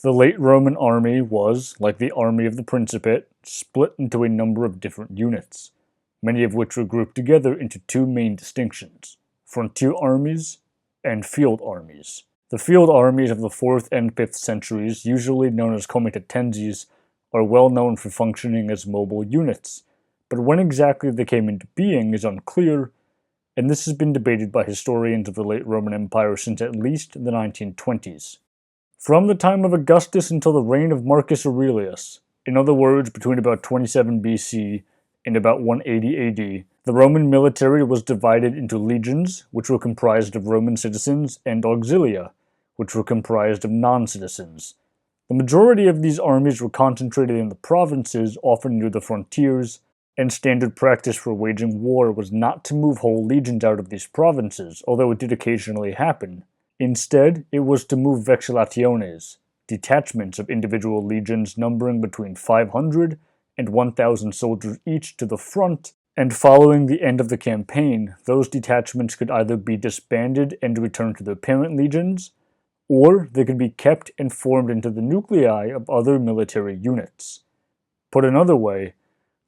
The late Roman army was, like the army of the Principate, split into a number of different units, many of which were grouped together into two main distinctions: Frontier Armies and Field Armies. The Field Armies of the 4th and 5th centuries, usually known as Comitatenses, are well known for functioning as mobile units, but when exactly they came into being is unclear, and this has been debated by historians of the late Roman Empire since at least the 1920s. From the time of Augustus until the reign of Marcus Aurelius, in other words between about 27 BC and about 180 AD, the Roman military was divided into legions, which were comprised of Roman citizens, and auxilia, which were comprised of non-citizens. The majority of these armies were concentrated in the provinces, often near the frontiers, and standard practice for waging war was not to move whole legions out of these provinces, although it did occasionally happen. Instead, it was to move vexellationes, detachments of individual legions numbering between 500 and 1,000 soldiers each to the front, and following the end of the campaign, those detachments could either be disbanded and returned to their parent legions, or they could be kept and formed into the nuclei of other military units. Put another way,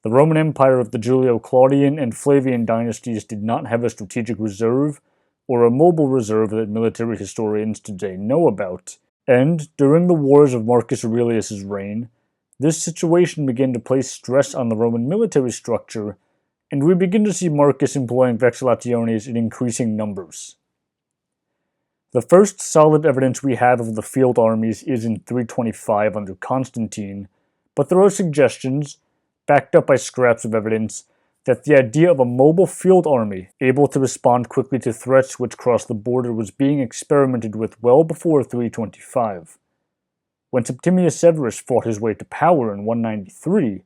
the Roman Empire of the Julio-Claudian and Flavian dynasties did not have a strategic reserve or a mobile reserve that military historians today know about, and during the wars of Marcus Aurelius's reign, this situation began to place stress on the Roman military structure, and we begin to see Marcus employing vexellationes in increasing numbers. The first solid evidence we have of the field armies is in 325 under Constantine, but there are suggestions, backed up by scraps of evidence, that the idea of a mobile field army able to respond quickly to threats which cross the border was being experimented with well before 325. When Septimius Severus fought his way to power in 193,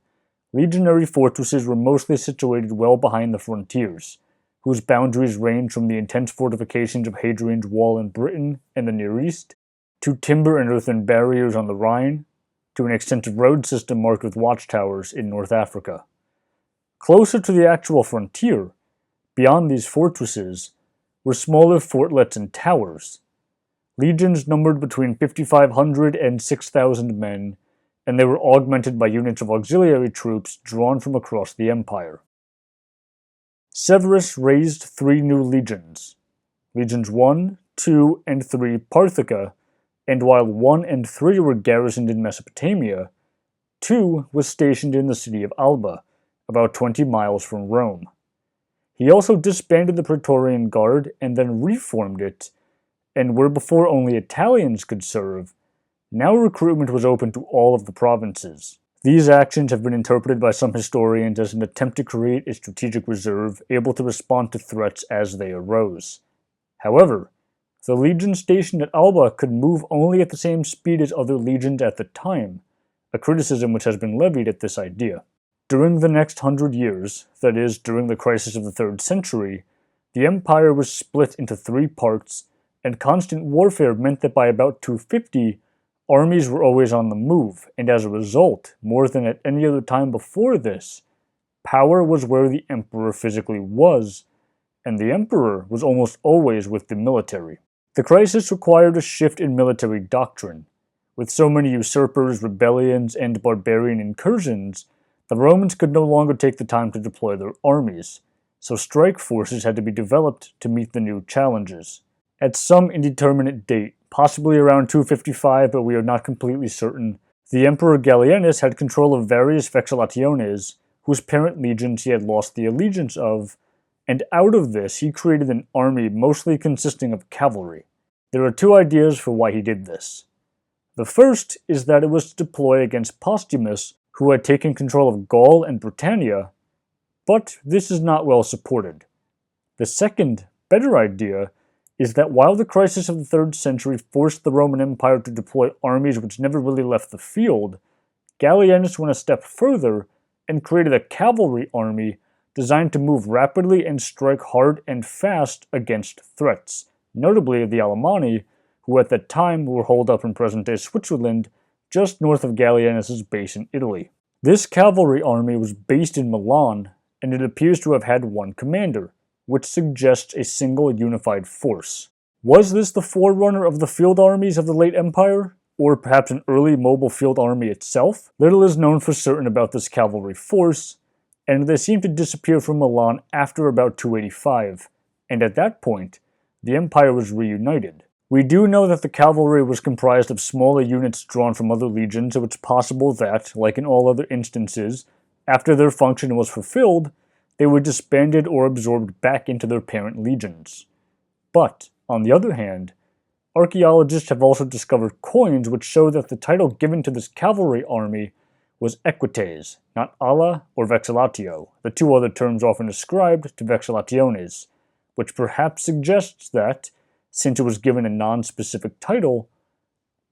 legionary fortresses were mostly situated well behind the frontiers, whose boundaries range from the intense fortifications of Hadrian's Wall in Britain and the Near East, to timber and earthen barriers on the Rhine, to an extensive road system marked with watchtowers in North Africa. Closer to the actual frontier, beyond these fortresses, were smaller fortlets and towers. Legions numbered between 5,500 and 6,000 men, and they were augmented by units of auxiliary troops drawn from across the empire. Severus raised 3 new legions, Legions 1, 2, and 3 Parthica, and while 1 and 3 were garrisoned in Mesopotamia, 2 was stationed in the city of Alba, about 20 miles from Rome. He also disbanded the Praetorian Guard and then reformed it, and where before only Italians could serve, now recruitment was open to all of the provinces. These actions have been interpreted by some historians as an attempt to create a strategic reserve able to respond to threats as they arose. However, the legion stationed at Alba could move only at the same speed as other legions at the time, a criticism which has been levied at this idea. During the next 100 years, that is, during the crisis of the 3rd century, the empire was split into 3 parts, and constant warfare meant that by about 250, armies were always on the move, and as a result, more than at any other time before this, power was where the emperor physically was, and the emperor was almost always with the military. The crisis required a shift in military doctrine. With so many usurpers, rebellions, and barbarian incursions, the Romans could no longer take the time to deploy their armies, so strike forces had to be developed to meet the new challenges. At some indeterminate date, possibly around 255 but we are not completely certain, the Emperor Gallienus had control of various vexellationes, whose parent legions he had lost the allegiance of, and out of this he created an army mostly consisting of cavalry. There are 2 ideas for why he did this. The first is that it was to deploy against Postumus, who had taken control of Gaul and Britannia, but this is not well supported. The second, better idea is that while the crisis of the 3rd century forced the Roman Empire to deploy armies which never really left the field, Gallienus went a step further and created a cavalry army designed to move rapidly and strike hard and fast against threats, notably the Alemanni, who at that time were holed up in present-day Switzerland, just north of Gallienus' base in Italy. This cavalry army was based in Milan, and it appears to have had 1 commander, which suggests a single unified force. Was this the forerunner of the field armies of the late empire? or perhaps an early mobile field army itself. Little is known for certain about this cavalry force, and they seem to disappear from Milan after about 285, and at that point, the empire was reunited. We do know that the cavalry was comprised of smaller units drawn from other legions, so it's possible that, like in all other instances, after their function was fulfilled, they were disbanded or absorbed back into their parent legions. But, on the other hand, archaeologists have also discovered coins which show that the title given to this cavalry army was equites, not alla or vexillatio, the two other terms often ascribed to vexillationes, which perhaps suggests that, since it was given a non-specific title,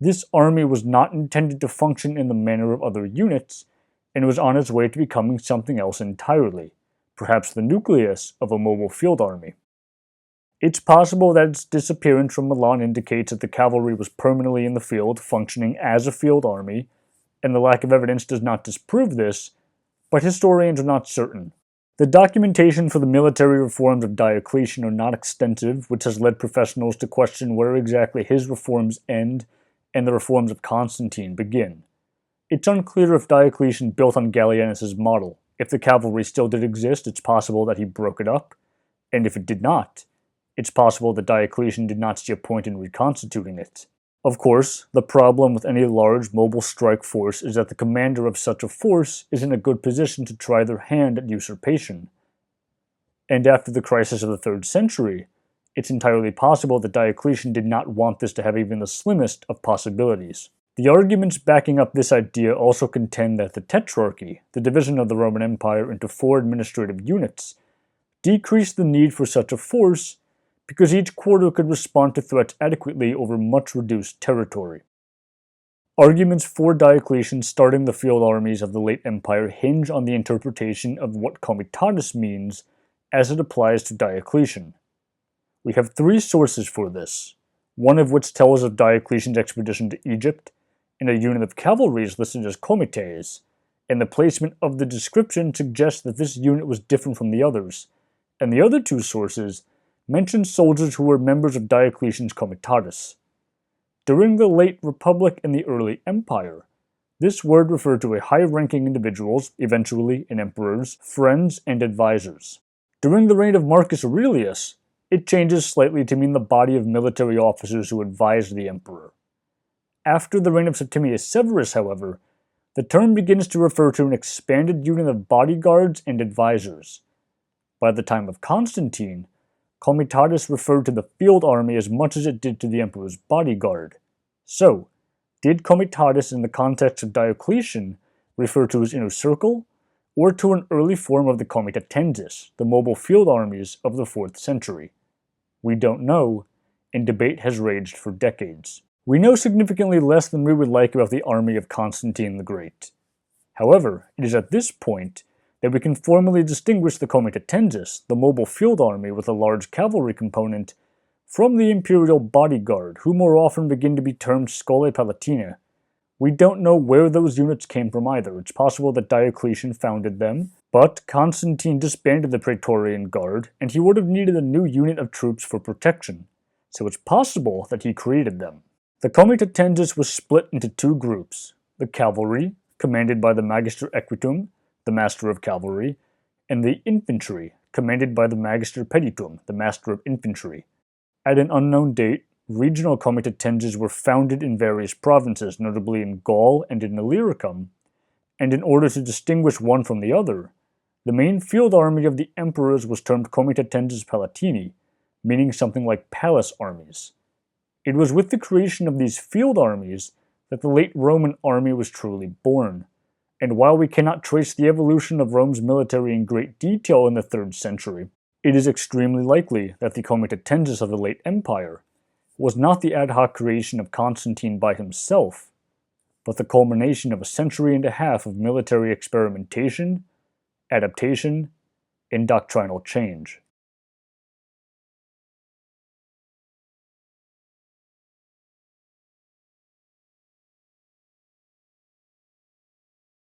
this army was not intended to function in the manner of other units, and was on its way to becoming something else entirely, perhaps the nucleus of a mobile field army. It's possible that its disappearance from Milan indicates that the cavalry was permanently in the field, functioning as a field army, and the lack of evidence does not disprove this, but historians are not certain. The documentation for the military reforms of Diocletian are not extensive, which has led professionals to question where exactly his reforms end and the reforms of Constantine begin. It's unclear if Diocletian built on Gallienus' model. If the cavalry still did exist, it's possible that he broke it up, and if it did not, it's possible that Diocletian did not see a point in reconstituting it. Of course, the problem with any large mobile strike force is that the commander of such a force is in a good position to try their hand at usurpation. And after the crisis of the 3rd century, it's entirely possible that Diocletian did not want this to have even the slimmest of possibilities. The arguments backing up this idea also contend that the tetrarchy, the division of the Roman Empire into 4 administrative units, decreased the need for such a force because each quarter could respond to threats adequately over much reduced territory. Arguments for Diocletian starting the field armies of the late empire hinge on the interpretation of what comitatus means as it applies to Diocletian. We have 3 sources for this, one of which tells of Diocletian's expedition to Egypt, and a unit of cavalry is listed as comites, and the placement of the description suggests that this unit was different from the others, and the other 2 sources mention soldiers who were members of Diocletian's comitatus. During the late Republic and the early Empire, this word referred to a high-ranking individuals, eventually in emperors, friends, and advisors. During the reign of Marcus Aurelius, it changes slightly to mean the body of military officers who advised the emperor. After the reign of Septimius Severus, however, the term begins to refer to an expanded unit of bodyguards and advisors. By the time of Constantine, comitatus referred to the field army as much as it did to the emperor's bodyguard. So, did comitatus in the context of Diocletian refer to his inner circle, or to an early form of the Comitatenses, the mobile field armies of the 4th century? We don't know, and debate has raged for decades. We know significantly less than we would like about the army of Constantine the Great. However, it is at this point that we can formally distinguish the Comitatenses, the mobile field army with a large cavalry component, from the imperial bodyguard, who more often begin to be termed scholae palatinae. We don't know where those units came from either. It's possible that Diocletian founded them, but Constantine disbanded the Praetorian Guard, and he would have needed a new unit of troops for protection, so it's possible that he created them. The Comitatenses was split into 2 groups: the cavalry, commanded by the Magister Equitum, the Master of Cavalry, and the infantry, commanded by the Magister Peditum, the Master of Infantry. At an unknown date, regional comitatenses were founded in various provinces, notably in Gaul and in Illyricum, and in order to distinguish one from the other, the main field army of the emperors was termed Comitatenses Palatini, meaning something like palace armies. It was with the creation of these field armies that the late Roman army was truly born. And while we cannot trace the evolution of Rome's military in great detail in the 3rd century, it is extremely likely that the Comitatenses of the late Empire was not the ad hoc creation of Constantine by himself, but the culmination of a century and a half of military experimentation, adaptation, and doctrinal change.